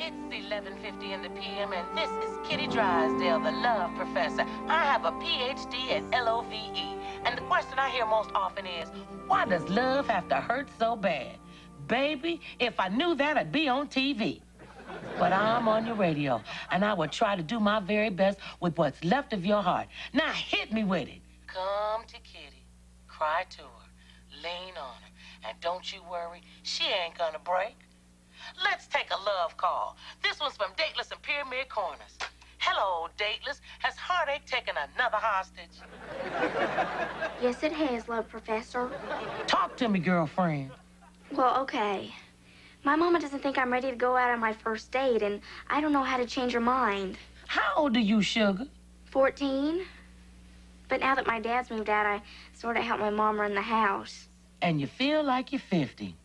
It's 11:50 in the p.m. and this is Kitty Drysdale, the love professor. I have a Ph.D. at LOVE. And the question I hear most often is, why does love have to hurt so bad? Baby, if I knew that, I'd be on TV. But I'm on your radio, and I will try to do my very best with what's left of your heart. Now hit me with it. Come to Kitty, cry to her, lean on her, and don't you worry, she ain't gonna break. Let's take a love call. This one's from Dateless and Pyramid Corners. Hello, Dateless. Has heartache taken another hostage? Yes, it has, love professor. Talk to me, girlfriend. Well, okay. My mama doesn't think I'm ready to go out on my first date, and I don't know how to change her mind. How old are you, sugar? 14. But now that my dad's moved out, I sort of help my mom run the house. And you feel like you're 50.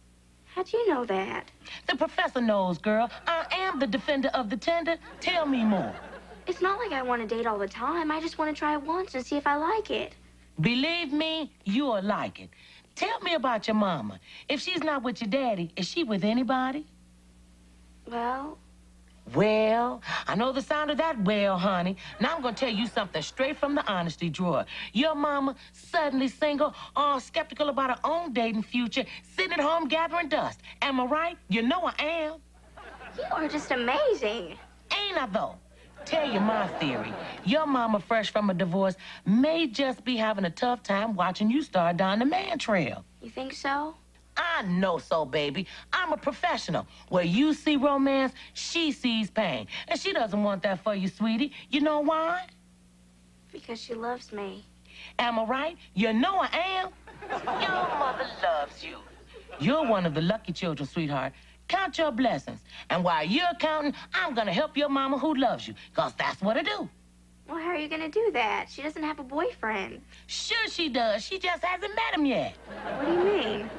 How'd you know that? The professor knows, girl. I am the defender of the tender. Tell me more. It's not like I want to date all the time. I just want to try it once and see if I like it. Believe me, you'll like it. Tell me about your mama. If she's not with your daddy, is she with anybody? Well, I know the sound of that well, honey. Now I'm going to tell you something straight from the honesty drawer. Your mama, suddenly single, all skeptical about her own dating future, sitting at home gathering dust. Am I right? You know I am. You are just amazing. Ain't I, though? Tell you my theory. Your mama, fresh from a divorce, may just be having a tough time watching you start down the man trail. You think so? I know so, baby. I'm a professional. Where you see romance, she sees pain. And she doesn't want that for you, sweetie. You know why? Because she loves me. Am I right? You know I am. Your mother loves you. You're one of the lucky children, sweetheart. Count your blessings. And while you're counting, I'm going to help your mama who loves you, because that's what I do. Well, how are you going to do that? She doesn't have a boyfriend. Sure she does. She just hasn't met him yet. What do you mean?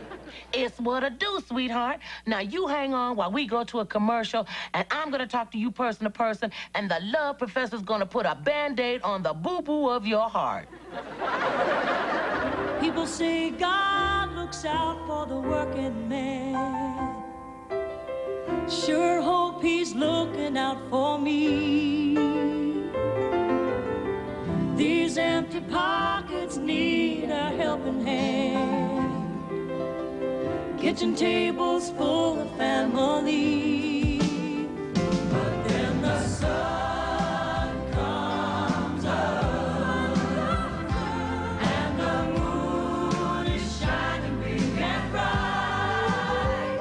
It's what I do, sweetheart. Now, you hang on while we go to a commercial, and I'm going to talk to you person to person, and the love professor's going to put a Band-Aid on the boo-boo of your heart. People say God looks out for the working man. Sure hope he's looking out for me. These empty pockets need a helping hand. Kitchen tables full of family. But then the sun comes up and the moon is shining big and bright,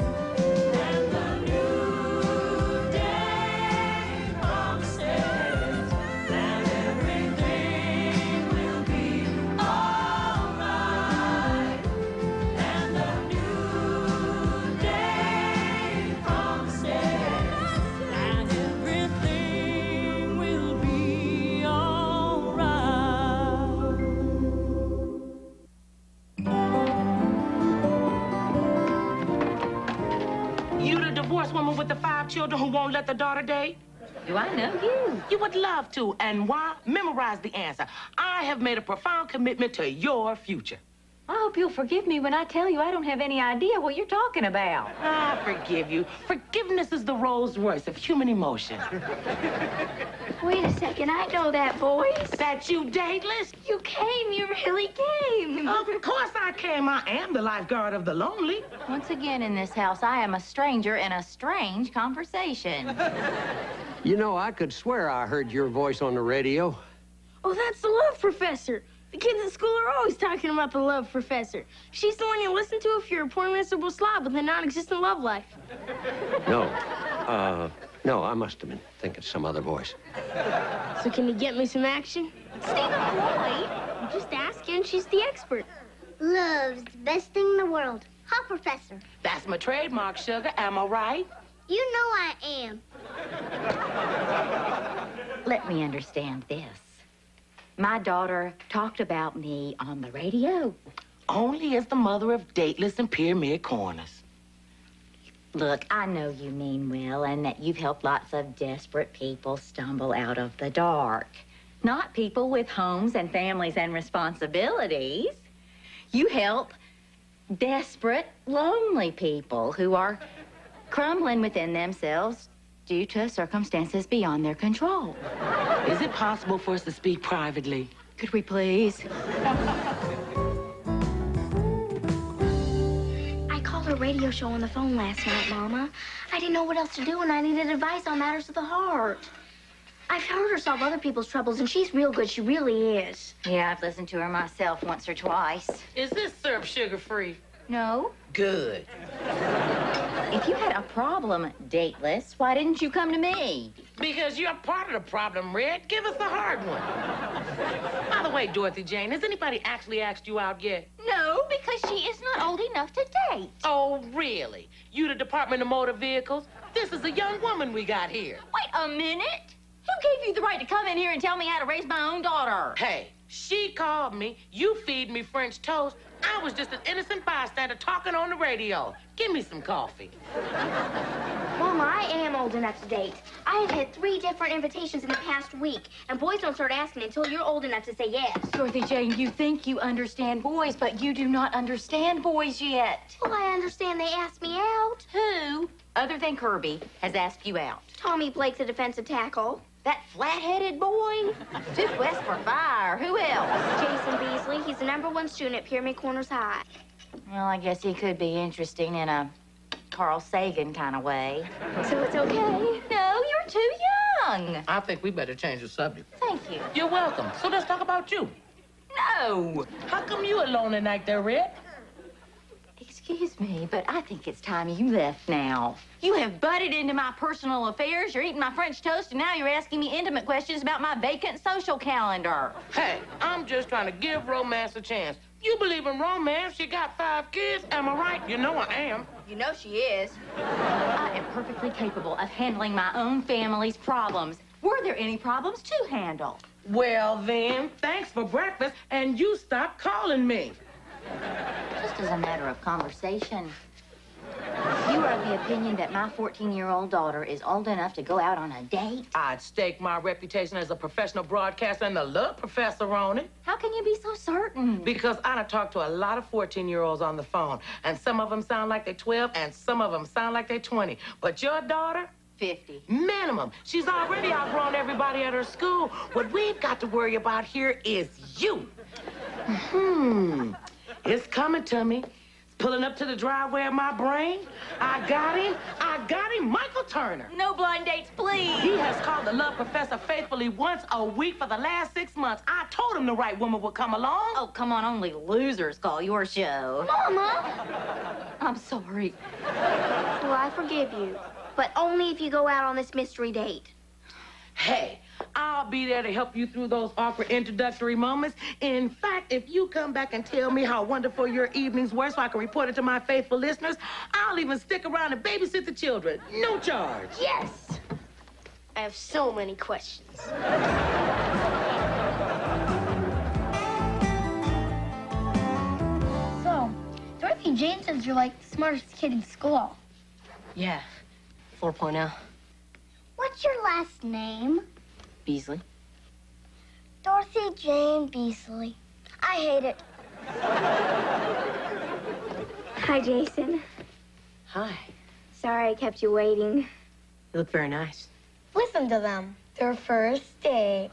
and the new day promises that everything will be alright, and the new day promises that everything will be alright. You the divorced woman with the 5 children who won't let the daughter date? Do I know you? You would love to. And why? Memorize the answer. I have made a profound commitment to your future. I hope you'll forgive me when I tell you I don't have any idea what you're talking about. I forgive you. Forgiveness is the Rolls Royce of human emotion. Wait a second, I know that voice. That you, Dateless? You came, you really came. Of course I came. I am the lifeguard of the lonely. Once again in this house, I am a stranger in a strange conversation. You know, I could swear I heard your voice on the radio. Oh, that's the love professor. The kids at school are always talking about the love professor. She's the one you listen to if you're a poor, miserable slob with a non-existent love life. No, I must have been thinking some other voice. So can you get me some action? Stephen Floyd. I'm just asking. She's the expert. Love's the best thing in the world. Huh, Professor? That's my trademark, sugar. Am I right? You know I am. Let me understand this. My daughter talked about me on the radio. Only as the mother of Dateless and Pyramid Corners. Look, I know you mean well and that you've helped lots of desperate people stumble out of the dark. Not people with homes and families and responsibilities. You help desperate, lonely people who are crumbling within themselves, due to circumstances beyond their control. Is it possible for us to speak privately? Could we please? I called her radio show on the phone last night, Mama. I didn't know what else to do, and I needed advice on matters of the heart. I've heard her solve other people's troubles, and she's real good. She really is. Yeah, I've listened to her myself once or twice. Is this syrup sugar-free? No. Good. If you had a problem, dateless, why didn't you come to me? Because you're part of the problem, Red. Give us the hard one. By the way, Dorothy Jane, has anybody actually asked you out yet? No, because she is not old enough to date. Oh, really? You the Department of Motor Vehicles? This is a young woman we got here. Wait a minute. Who gave you the right to come in here and tell me how to raise my own daughter? Hey, she called me. You feed me French toast. I was just an innocent bystander talking on the radio. Give me some coffee. Mama, I am old enough to date. I have had 3 different invitations in the past week, and boys don't start asking until you're old enough to say yes. Dorothy Jane, you think you understand boys, but you do not understand boys yet. Well, I understand they asked me out. Who, other than Kirby, has asked you out? Tommy Blake's a defensive tackle. That flat-headed boy? Took West for fire. Who else? Jason Beasley. He's the #1 student at Pyramid Corners High. Well, I guess he could be interesting in a Carl Sagan kind of way. So it's okay? No, you're too young. I think we better change the subject. Thank you. You're welcome. So let's talk about you. No. How come you alone tonight there, Red? Excuse me, but I think it's time you left now. You have butted into my personal affairs, you're eating my French toast, and now you're asking me intimate questions about my vacant social calendar. Hey, I'm just trying to give romance a chance. You believe in romance, you got 5 kids, am I right? You know I am. You know she is. I am perfectly capable of handling my own family's problems. Were there any problems to handle? Well then, thanks for breakfast, and you stop calling me. Just as a matter of conversation, you are of the opinion that my 14-year-old daughter is old enough to go out on a date? I'd stake my reputation as a professional broadcaster and the love professor on it. How can you be so certain? Because I done talked to a lot of 14-year-olds on the phone, and some of them sound like they're 12, and some of them sound like they're 20. But your daughter? 50. Minimum. She's already outgrown everybody at her school. What we've got to worry about here is you. It's coming to me. It's pulling up to the driveway of my brain. I got him. Michael Turner. No blind dates, please. He has called the love professor faithfully once a week for the last 6 months. I told him the right woman would come along. Oh, come on, only losers call your show. Mama! I'm sorry. Well, I forgive you, but only if you go out on this mystery date. Hey, I'll be there to help you through those awkward introductory moments. In fact, if you come back and tell me how wonderful your evenings were so I can report it to my faithful listeners, I'll even stick around and babysit the children. No charge. Yes! I have so many questions. So, Dorothy Jane says you're like the smartest kid in school. Yeah, 4.0. What's your last name? Beasley. Dorothy Jane Beasley. I hate it. Hi, Jason. Hi. Sorry I kept you waiting. You look very nice. Listen to them. Their first date.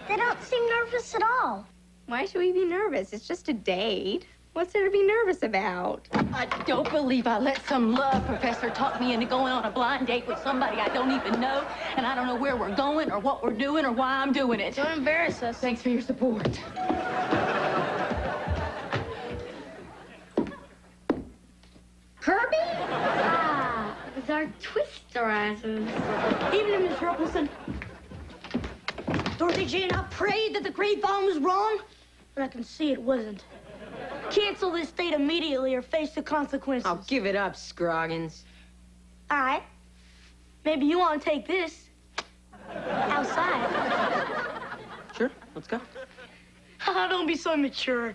They don't seem nervous at all. Why should we be nervous? It's just a date. What's there to be nervous about? I don't believe I let some love professor talk me into going on a blind date with somebody I don't even know, and I don't know where we're going or what we're doing or why I'm doing it. Don't embarrass us. Thanks for your support. Kirby? Ah, it's our twisterizers. Evening, Miss Torkelson. Dorothy Jane, I prayed that the grapevine was wrong, but I can see it wasn't. Cancel this date immediately or face the consequences. Oh, give it up, Scroggins. All right. Maybe you want to take this outside. Sure, let's go. Don't be so immature.